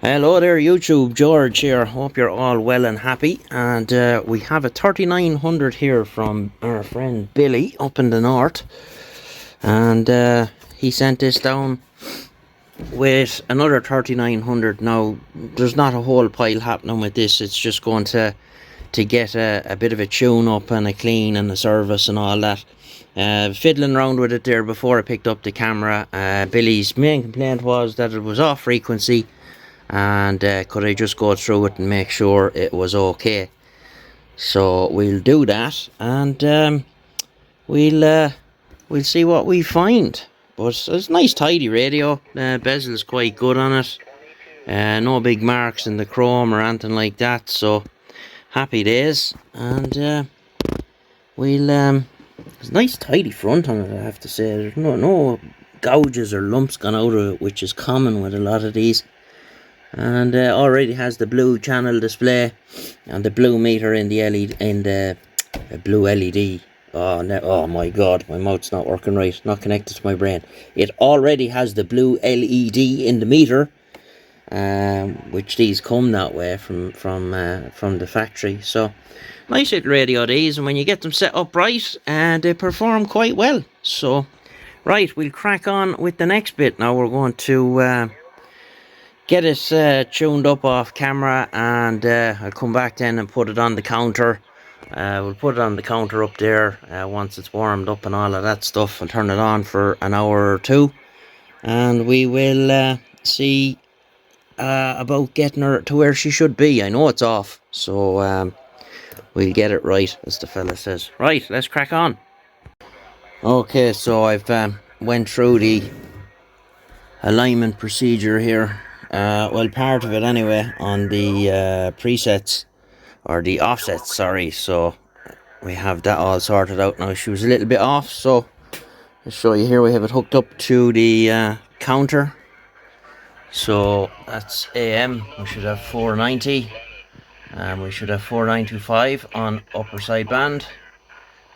Hello there YouTube, George here. Hope you're all well and happy. And we have a 3900 here from our friend Billy up in the north. And he sent this down with another 3900. Now, there's not a whole pile happening with this. It's just going to get a bit of a tune up and a clean and a service and all that. Fiddling around with it there before I picked up the camera. Billy's main complaint was that it was off frequency. And could I just go through it and make sure it was okay? So we'll do that, and we'll see what we find. But it's a nice tidy radio. Bezel's quite good on it. No big marks in the chrome or anything like that. So happy days. And there's a nice tidy front on it, I have to say. There's no gouges or lumps gone out of it, which is common with a lot of these. And already has the blue channel display and the blue meter in the LED, in the blue LED. Oh my god, my mouth's not working right, not connected to my brain. It already has the blue LED in the meter, which these come that way from the factory. So nice little radio these, and when you get them set up right, they perform quite well. So right, we'll crack on with the next bit. Now we're going to get it tuned up off camera, and I'll come back then and put it on the counter. We'll put it on the counter up there once it's warmed up and all of that stuff. I'll turn it on for an hour or two, and we will see about getting her to where she should be. I know it's off, so we'll get it right, as the fella says. Right, let's crack on. Okay, so I've went through the alignment procedure here. Well, part of it anyway, on the presets, or the offsets, sorry. So we have that all sorted out now. She was a little bit off, so I'll show you here. We have it hooked up to the counter. So that's AM. We should have 490, and we should have 4925 on upper sideband,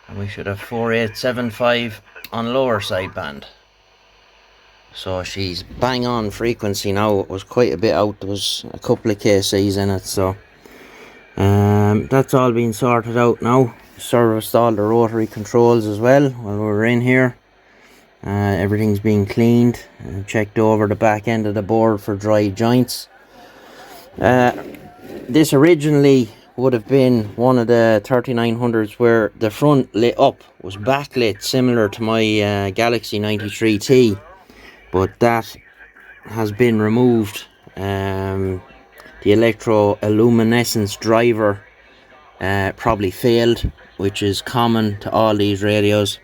and we should have 4875 on lower sideband. So she's bang on frequency now. It was quite a bit out. There was a couple of KCs in it. So that's all been sorted out now. Serviced all the rotary controls as well while we were in here. Everything's been cleaned and checked over the back end of the board for dry joints. This originally would have been one of the 3900s where the front lit up, was backlit, similar to my Galaxy 93T. But that has been removed. The electroluminescence driver probably failed, which is common to all these radios.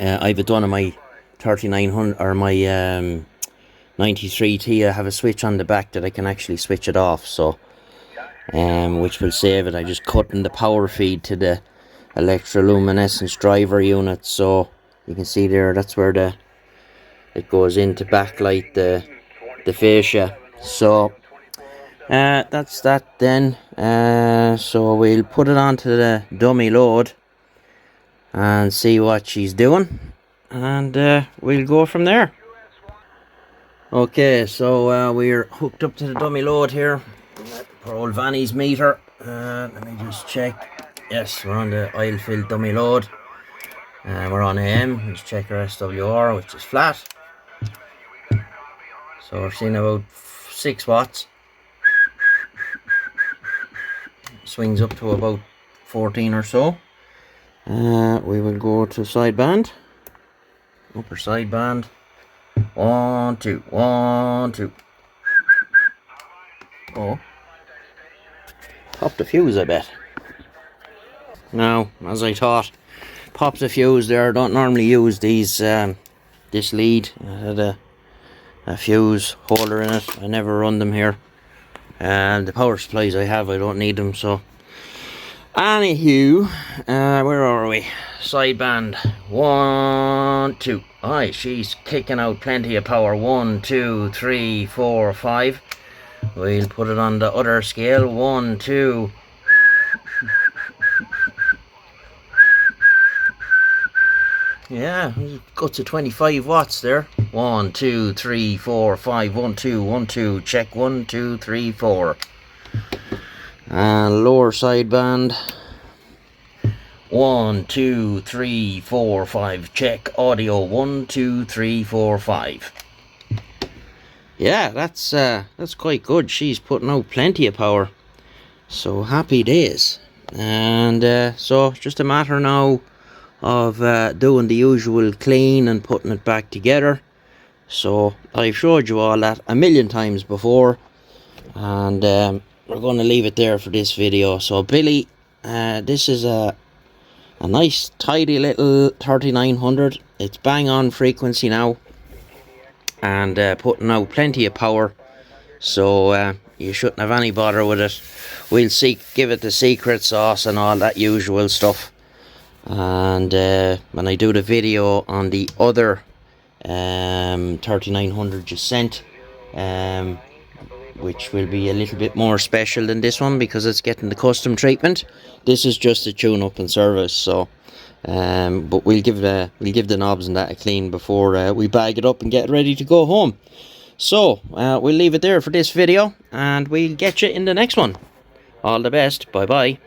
I've done on my 3900 or my 93T. I have a switch on the back that I can actually switch it off, so which will save it. I just cut in the power feed to the electroluminescence driver unit, so you can see there, that's where it goes in to backlight the fascia. So that's that then. So we'll put it onto the dummy load and see what she's doing, and we'll go from there. Okay, so we're hooked up to the dummy load here. Poor old Vanny's meter. Let me just check. Yes, we're on the oil filled dummy load. We're on AM. Let's check our SWR, which is flat. So we're seeing about 6 watts. Swings up to about 14 or so. We will go to sideband. Upper sideband. 1, 2, 1, 2. Oh. Popped the fuse, I bet. Now, as I thought, popped the fuse there. Don't normally use these, this lead. It had a fuse holder in it. I never run them here, and the power supplies I have, I don't need them. So anywho, where are we? Sideband 1, 2. Aye, she's kicking out plenty of power. 1, 2, 3, 4, 5. We'll put it on the other scale. 1, 2. Yeah, got to 25 watts there. 1 2 3 4 5 1 2 1 2 check 1 2 3 4. And lower sideband 1 2 3 4 5 check audio 1 2 3 4 5. Yeah, that's quite good. She's putting out plenty of power, so happy days. And so just a matter now of doing the usual clean and putting it back together. So I've showed you all that a million times before, and we're going to leave it there for this video. So Billy, this is a nice tidy little 3900. It's bang on frequency now, and putting out plenty of power, so you shouldn't have any bother with it. We'll give it the secret sauce and all that usual stuff. And when I do the video on the other 3900 you sent, which will be a little bit more special than this one because it's getting the custom treatment. This is just a tune up and service, so but we'll give the knobs and that a clean before we bag it up and get ready to go home. So we'll leave it there for this video, and we'll get you in the next one. All the best. Bye bye.